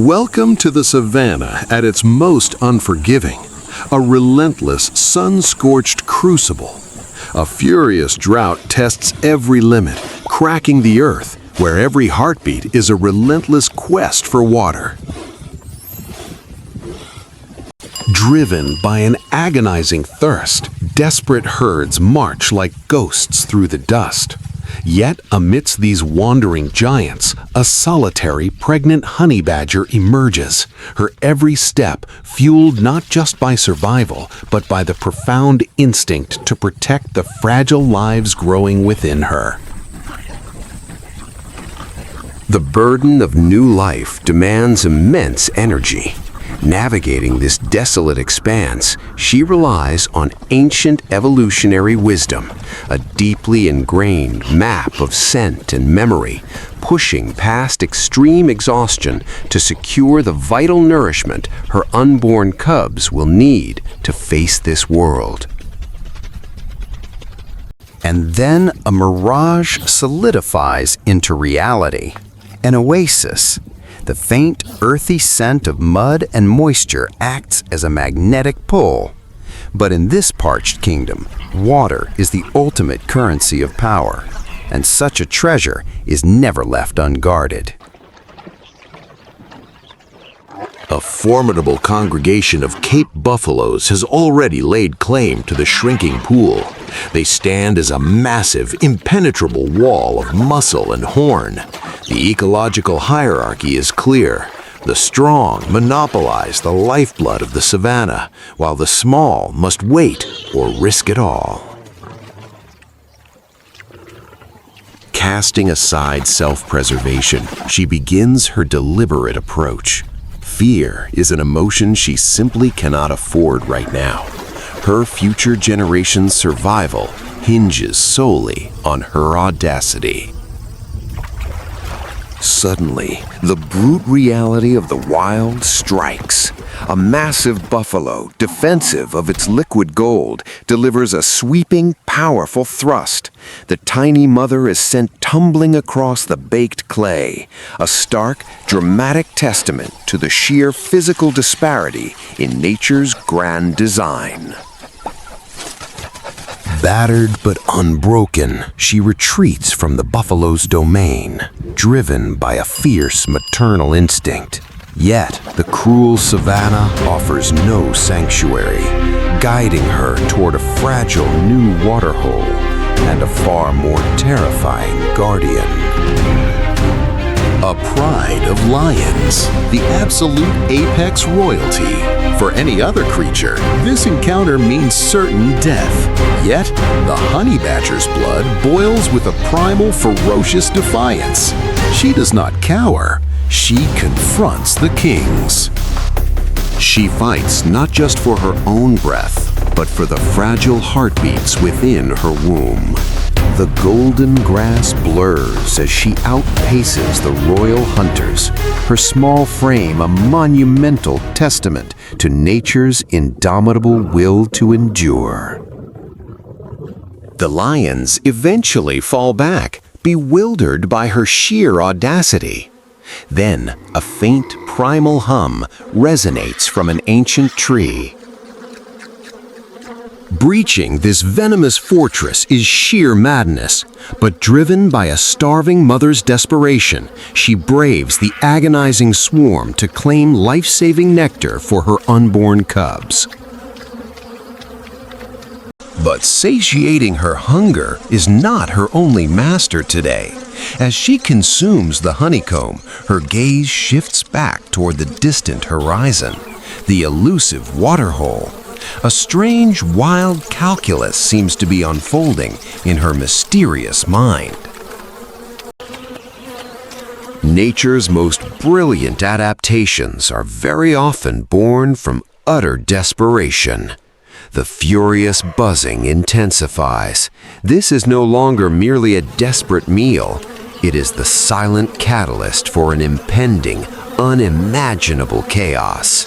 Welcome to the savannah at its most unforgiving, a relentless, sun-scorched crucible. A furious drought tests every limit, cracking the earth, where every heartbeat is a relentless quest for water. Driven by an agonizing thirst, desperate herds march like ghosts through the dust. Yet, amidst these wandering giants, a solitary, pregnant honey badger emerges, her every step fueled not just by survival, but by the profound instinct to protect the fragile lives growing within her. The burden of new life demands immense energy. Navigating this desolate expanse, she relies on ancient evolutionary wisdom, a deeply ingrained map of scent and memory, pushing past extreme exhaustion to secure the vital nourishment her unborn cubs will need to face this world. And then a mirage solidifies into reality, an oasis. The faint, earthy scent of mud and moisture acts as a magnetic pull. But in this parched kingdom, water is the ultimate currency of power, and such a treasure is never left unguarded. A formidable congregation of Cape buffaloes has already laid claim to the shrinking pool. They stand as a massive, impenetrable wall of muscle and horn. The ecological hierarchy is clear. The strong monopolize the lifeblood of the savannah, while the small must wait or risk it all. Casting aside self-preservation, she begins her deliberate approach. Fear is an emotion she simply cannot afford right now. Her future generation's survival hinges solely on her audacity. Suddenly, the brute reality of the wild strikes. A massive buffalo, defensive of its liquid gold, delivers a sweeping, powerful thrust. The tiny mother is sent tumbling across the baked clay, a stark, dramatic testament to the sheer physical disparity in nature's grand design. Battered but unbroken, she retreats from the buffalo's domain, driven by a fierce maternal instinct. Yet, the cruel savannah offers no sanctuary, guiding her toward a fragile new waterhole and a far more terrifying guardian. A pride of lions, the absolute apex royalty. For any other creature, this encounter means certain death. Yet, the honey badger's blood boils with a primal, ferocious defiance. She does not cower. She confronts the kings. She fights not just for her own breath, but for the fragile heartbeats within her womb. The golden grass blurs as she outpaces the royal hunters, her small frame a monumental testament to nature's indomitable will to endure. The lions eventually fall back, bewildered by her sheer audacity. Then, a faint primal hum resonates from an ancient tree. Breaching this venomous fortress is sheer madness, but driven by a starving mother's desperation, she braves the agonizing swarm to claim life-saving nectar for her unborn cubs. But satiating her hunger is not her only master today. As she consumes the honeycomb, her gaze shifts back toward the distant horizon, the elusive waterhole. A strange, wild calculus seems to be unfolding in her mysterious mind. Nature's most brilliant adaptations are very often born from utter desperation. The furious buzzing intensifies. This is no longer merely a desperate meal. It is the silent catalyst for an impending, unimaginable chaos.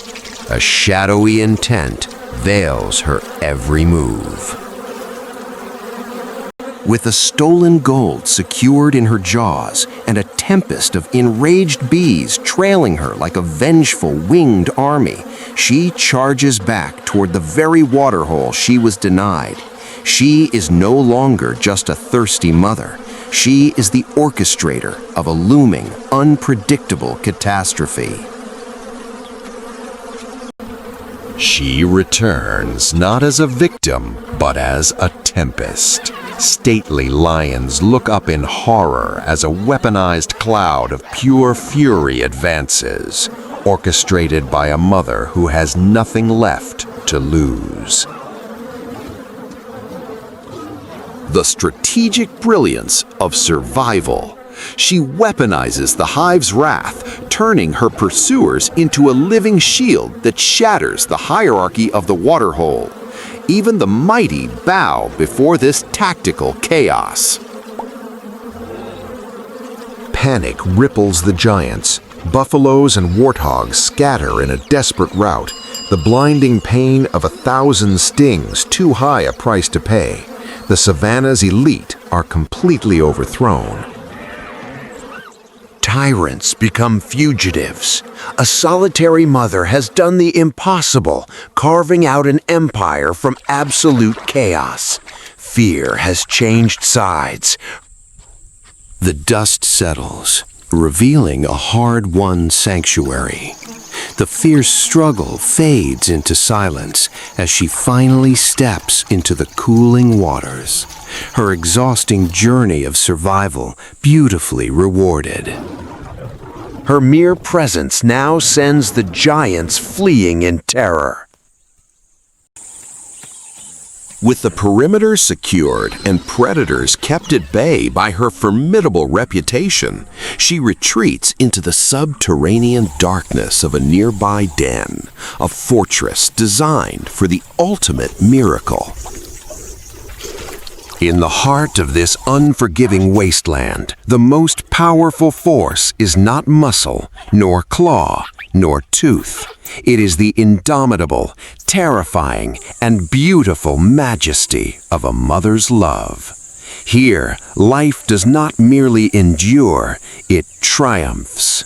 A shadowy intent veils her every move. With the stolen gold secured in her jaws and a tempest of enraged bees trailing her like a vengeful winged army, she charges back toward the very waterhole she was denied. She is no longer just a thirsty mother. She is the orchestrator of a looming, unpredictable catastrophe. She returns not as a victim, but as a tempest. Stately lions look up in horror as a weaponized cloud of pure fury advances, orchestrated by a mother who has nothing left to lose. The strategic brilliance of survival. She weaponizes the hive's wrath, turning her pursuers into a living shield that shatters the hierarchy of the waterhole. Even the mighty bow before this tactical chaos. Panic ripples the giants. Buffaloes and warthogs scatter in a desperate rout, the blinding pain of 1,000 stings too high a price to pay. The savannah's elite are completely overthrown. Tyrants become fugitives. A solitary mother has done the impossible, carving out an empire from absolute chaos. Fear has changed sides. The dust settles, revealing a hard-won sanctuary. The fierce struggle fades into silence as she finally steps into the cooling waters, her exhausting journey of survival beautifully rewarded. Her mere presence now sends the giants fleeing in terror. With the perimeter secured and predators kept at bay by her formidable reputation, she retreats into the subterranean darkness of a nearby den, a fortress designed for the ultimate miracle. In the heart of this unforgiving wasteland, the most powerful force is not muscle, nor claw, nor tooth. It is the indomitable, terrifying, and beautiful majesty of a mother's love. Here, life does not merely endure, it triumphs.